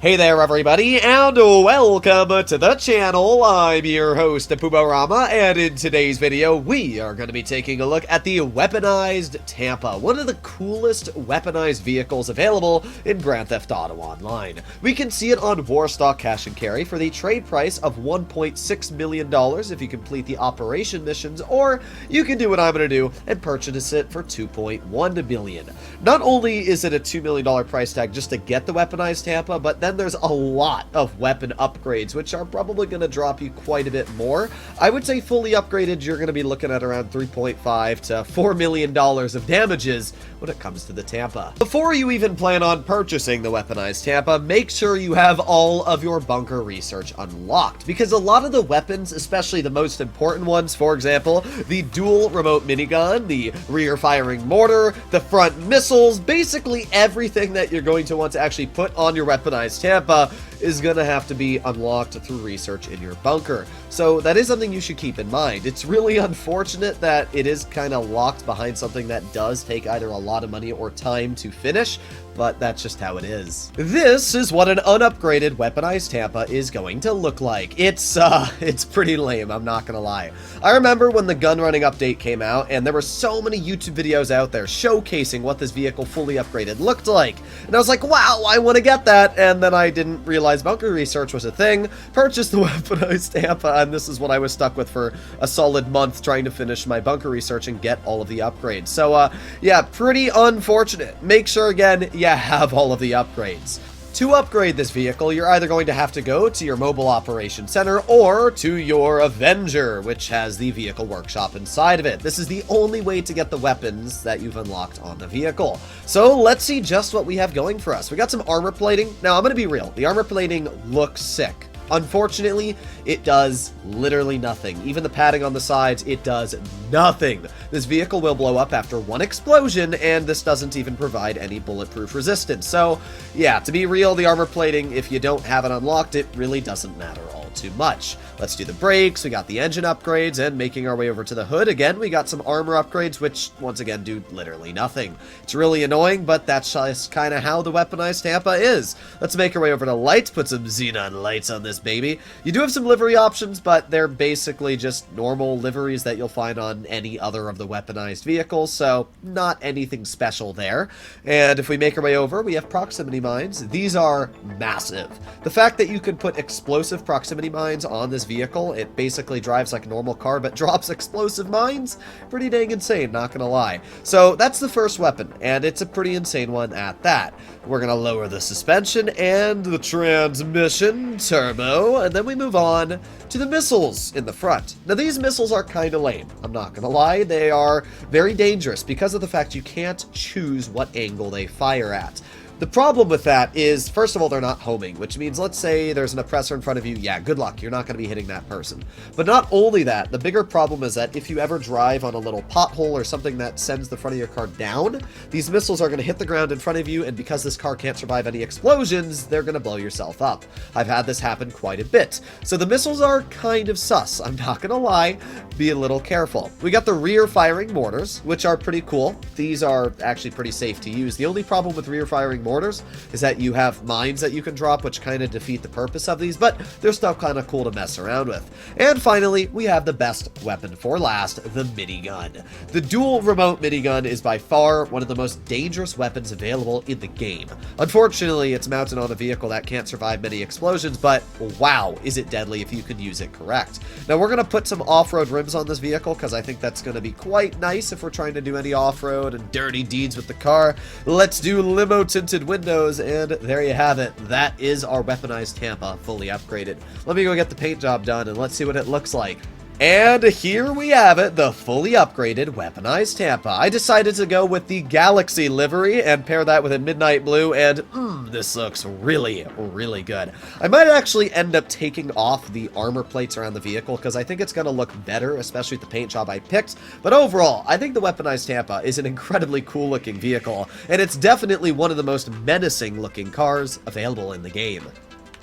Hey there everybody, and welcome to the channel. I'm your host, Puborama, and in today's video, we are going to be taking a look at the Weaponized Tampa, one of the coolest weaponized vehicles available in Grand Theft Auto Online. We can see it on Warstock Cash and Carry for the trade price of $1.6 million if you complete the operation missions, or you can do what I'm going to do and purchase it for $2.1 million. Not only is it a $2 million price tag just to get the Weaponized Tampa, but then there's a lot of weapon upgrades, which are probably going to drop you quite a bit more. I would say fully upgraded, you're going to be looking at around $3.5 to $4 million of damages when it comes to the Tampa. Before you even plan on purchasing the Weaponized Tampa, make sure you have all of your bunker research unlocked, because a lot of the weapons, especially the most important ones, for example, the dual remote minigun, the rear firing mortar, the front missiles, basically everything that you're going to want to actually put on your Weaponized Tampa is going to have to be unlocked through research in your bunker. So that is something you should keep in mind. It's really unfortunate that it is kind of locked behind something that does take either a lot of money or time to finish, but that's just how it is. This is what an unupgraded Weaponized Tampa is going to look like. It's pretty lame, I'm not gonna lie. I remember when the gun running update came out, and there were so many YouTube videos out there showcasing what this vehicle fully upgraded looked like. And I was like, wow, I want to get that, and then I didn't realize bunker research was a thing, purchased the Weaponized Tampa, and this is what I was stuck with for a solid month trying to finish my bunker research and get all of the upgrades. So, yeah, pretty unfortunate. Make sure, again, you have all of the upgrades. To upgrade this vehicle, you're either going to have to go to your mobile operation center or to your Avenger, which has the vehicle workshop inside of it. This is the only way to get the weapons that you've unlocked on the vehicle. So let's see just what we have going for us. We got some armor plating. Now, I'm going to be real. The armor plating looks sick. Unfortunately, it does literally nothing. Even the padding on the sides, it does nothing. This vehicle will blow up after one explosion, and this doesn't even provide any bulletproof resistance. So, yeah, to be real, the armor plating, if you don't have it unlocked, it really doesn't matter all too much. Let's do the brakes, we got the engine upgrades, and making our way over to the hood, again, we got some armor upgrades, which, once again, do literally nothing. It's really annoying, but that's just kind of how the Weaponized Tampa is. Let's make our way over to lights, put some xenon lights on this baby. You do have some livery options, but they're basically just normal liveries that you'll find on any other of the weaponized vehicles, so not anything special there. And if we make our way over, we have proximity mines. These are massive. The fact that you could put explosive proximity mines on this vehicle, it basically drives like a normal car but drops explosive mines, pretty dang insane, not gonna lie. So that's the first weapon, and it's a pretty insane one at that. We're gonna lower the suspension and the transmission, turbo, and then we move on to the missiles in the front. Now, these missiles are kind of lame. I'm not gonna lie, they are very dangerous because of the fact you can't choose what angle they fire at. The problem with that is, first of all, they're not homing, which means, let's say there's an oppressor in front of you, yeah, good luck, you're not going to be hitting that person. But not only that, the bigger problem is that if you ever drive on a little pothole or something that sends the front of your car down, these missiles are going to hit the ground in front of you, and because this car can't survive any explosions, they're going to blow yourself up. I've had this happen quite a bit. So the missiles are kind of sus, I'm not going to lie, be a little careful. We got the rear firing mortars, which are pretty cool. These are actually pretty safe to use. The only problem with rear firing mortars is that you have mines that you can drop, which kind of defeat the purpose of these, but they're still kind of cool to mess around with. And finally, we have the best weapon for last, the minigun. The dual remote minigun is by far one of the most dangerous weapons available in the game. Unfortunately, it's mounted on a vehicle that can't survive many explosions, but wow, is it deadly if you can use it correct. Now, we're going to put some off-road rims on this vehicle because I think that's going to be quite nice if we're trying to do any off-road and dirty deeds with the car. Let's do limo tinted windows, and there you have it. That is our Weaponized Tampa fully upgraded. Let me go get the paint job done and let's see what it looks like. And here we have it, the fully upgraded Weaponized Tampa. I decided to go with the Galaxy livery and pair that with a midnight blue, and this looks really, really good. I might actually end up taking off the armor plates around the vehicle because I think it's going to look better, especially with the paint job I picked. But overall, I think the Weaponized Tampa is an incredibly cool looking vehicle, and it's definitely one of the most menacing looking cars available in the game.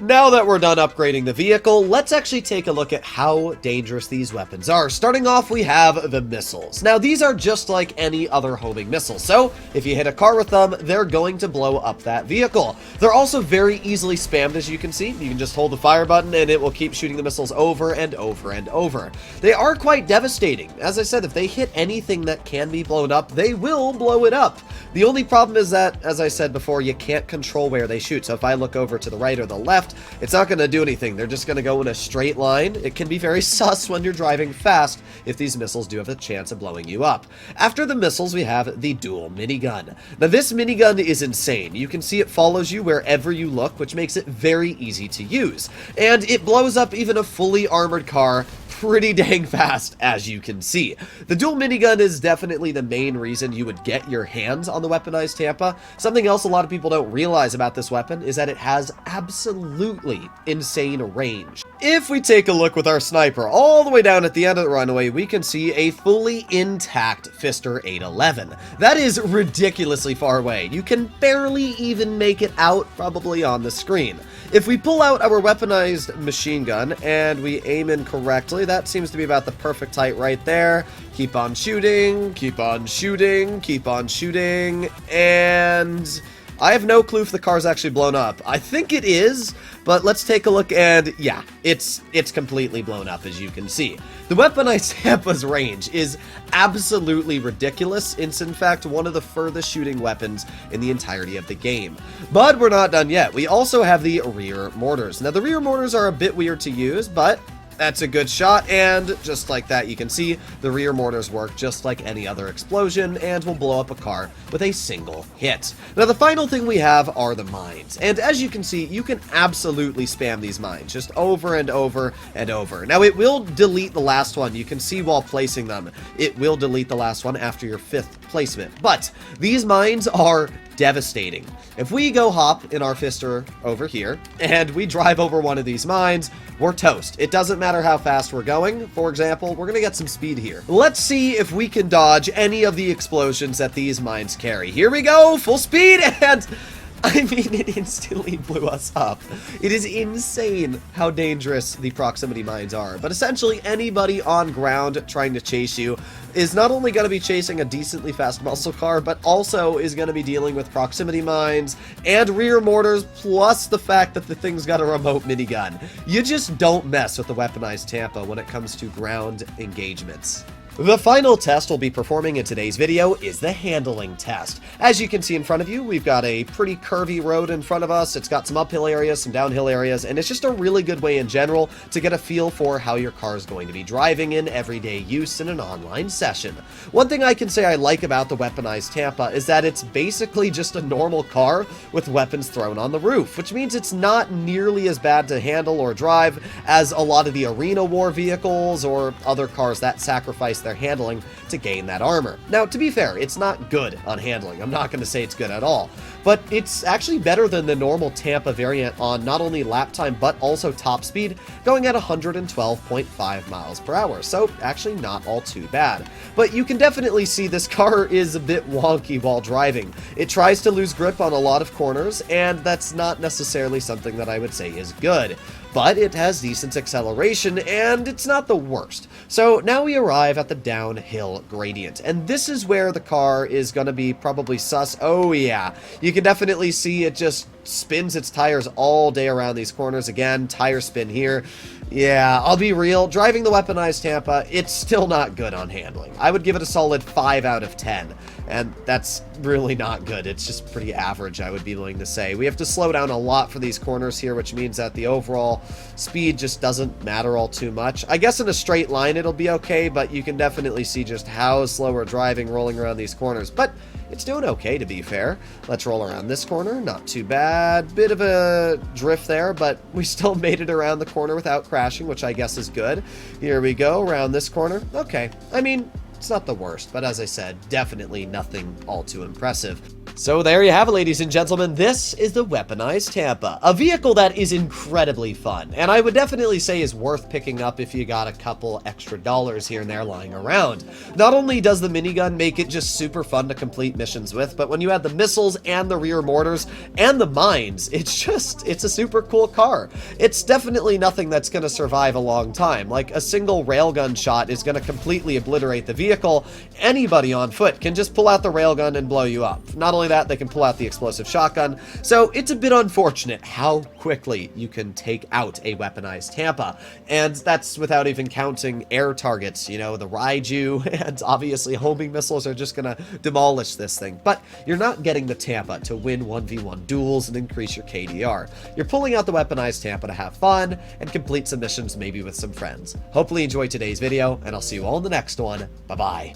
Now that we're done upgrading the vehicle, let's actually take a look at how dangerous these weapons are. Starting off, we have the missiles. Now, these are just like any other homing missile, so if you hit a car with them, they're going to blow up that vehicle. They're also very easily spammed, as you can see. You can just hold the fire button and it will keep shooting the missiles over and over and over. They are quite devastating. As I said, if they hit anything that can be blown up, they will blow it up. The only problem is that, as I said before, you can't control where they shoot. So if I look over to the right or the left, it's not going to do anything. They're just going to go in a straight line. It can be very sus when you're driving fast if these missiles do have a chance of blowing you up. After the missiles, we have the dual minigun. Now, this minigun is insane. You can see it follows you wherever you look, which makes it very easy to use. And it blows up even a fully armored car pretty dang fast, as you can see. The dual minigun is definitely the main reason you would get your hands on the weaponized Tampa. Something else a lot of people don't realize about this weapon is that it has absolutely insane range. If we take a look with our sniper all the way down at the end of the runway, we can see a fully intact Pfister 811. That is ridiculously far away. You can barely even make it out probably on the screen. If we pull out our weaponized machine gun and we aim in correctly, that seems to be about the perfect height right there. Keep on shooting, keep on shooting, keep on shooting, and I have no clue if the car's actually blown up. I think it is, but let's take a look, and yeah, it's completely blown up, as you can see. The weaponized Tampa's range is absolutely ridiculous. It's in fact one of the furthest shooting weapons in the entirety of the game. But we're not done yet. We also have the rear mortars. Now, the rear mortars are a bit weird to use, but that's a good shot, and just like that, you can see the rear mortars work just like any other explosion and will blow up a car with a single hit. Now, the final thing we have are the mines, and as you can see, you can absolutely spam these mines just over and over and over. Now, it will delete the last one. You can see while placing them, it will delete the last one after your 5th placement, but these mines are devastating. If we go hop in our Pfister over here and we drive over one of these mines, we're toast. It doesn't matter how fast we're going. For example, we're gonna get some speed here. Let's see if we can dodge any of the explosions that these mines carry. Here we go, full speed, and I mean, it instantly blew us up. It is insane how dangerous the proximity mines are. But essentially, anybody on ground trying to chase you is not only going to be chasing a decently fast muscle car, but also is going to be dealing with proximity mines and rear mortars, plus the fact that the thing's got a remote minigun. You just don't mess with the weaponized Tampa when it comes to ground engagements. The final test we'll be performing in today's video is the handling test. As you can see in front of you, we've got a pretty curvy road in front of us. It's got some uphill areas, some downhill areas, and it's just a really good way in general to get a feel for how your car is going to be driving in everyday use in an online session. One thing I can say I like about the weaponized Tampa is that it's basically just a normal car with weapons thrown on the roof, which means it's not nearly as bad to handle or drive as a lot of the arena war vehicles or other cars that sacrifice their handling to gain that armor. Now, to be fair, it's not good on handling. I'm not going to say it's good at all, but it's actually better than the normal Tampa variant on not only lap time, but also top speed, going at 112.5 miles per hour. So actually not all too bad. But you can definitely see this car is a bit wonky while driving. It tries to lose grip on a lot of corners, and that's not necessarily something that I would say is good. But it has decent acceleration, and it's not the worst. So now we arrive at the downhill gradient, and this is where the car is going to be probably sus. Oh yeah, you can definitely see it just spins its tires all day around these corners. Again, tire spin here. Yeah, I'll be real, driving the weaponized Tampa, it's still not good on handling. I would give it a solid 5 out of 10, and that's really not good. It's just pretty average, I would be willing to say. We have to slow down a lot for these corners here, which means that the overall speed just doesn't matter all too much. I guess in a straight line it'll be okay, but you can definitely see just how slow we're driving rolling around these corners. But it's doing okay, to be fair. Let's roll around this corner. Not too bad. Bit of a drift there, but we still made it around the corner without crashing, which I guess is good. Here we go, around this corner. Okay. I mean, It's not the worst, but as I said, definitely nothing all too impressive. So there you have it, ladies and gentlemen. This is the Weaponized Tampa, a vehicle that is incredibly fun, and I would definitely say is worth picking up if you got a couple extra dollars here and there lying around. Not only does the minigun make it just super fun to complete missions with, but when you add the missiles and the rear mortars and the mines, it's a super cool car. It's definitely nothing that's going to survive a long time. Like, a single railgun shot is going to completely obliterate the vehicle. Anybody on foot can just pull out the railgun and blow you up. Not only that, they can pull out the explosive shotgun. So it's a bit unfortunate how quickly you can take out a weaponized Tampa. And that's without even counting air targets. You know, the Raiju and obviously homing missiles are just gonna demolish this thing. But you're not getting the Tampa to win 1v1 duels and increase your KDR. You're pulling out the weaponized Tampa to have fun and complete some missions maybe with some friends. Hopefully you enjoyed today's video, and I'll see you all in the next one. Bye-bye.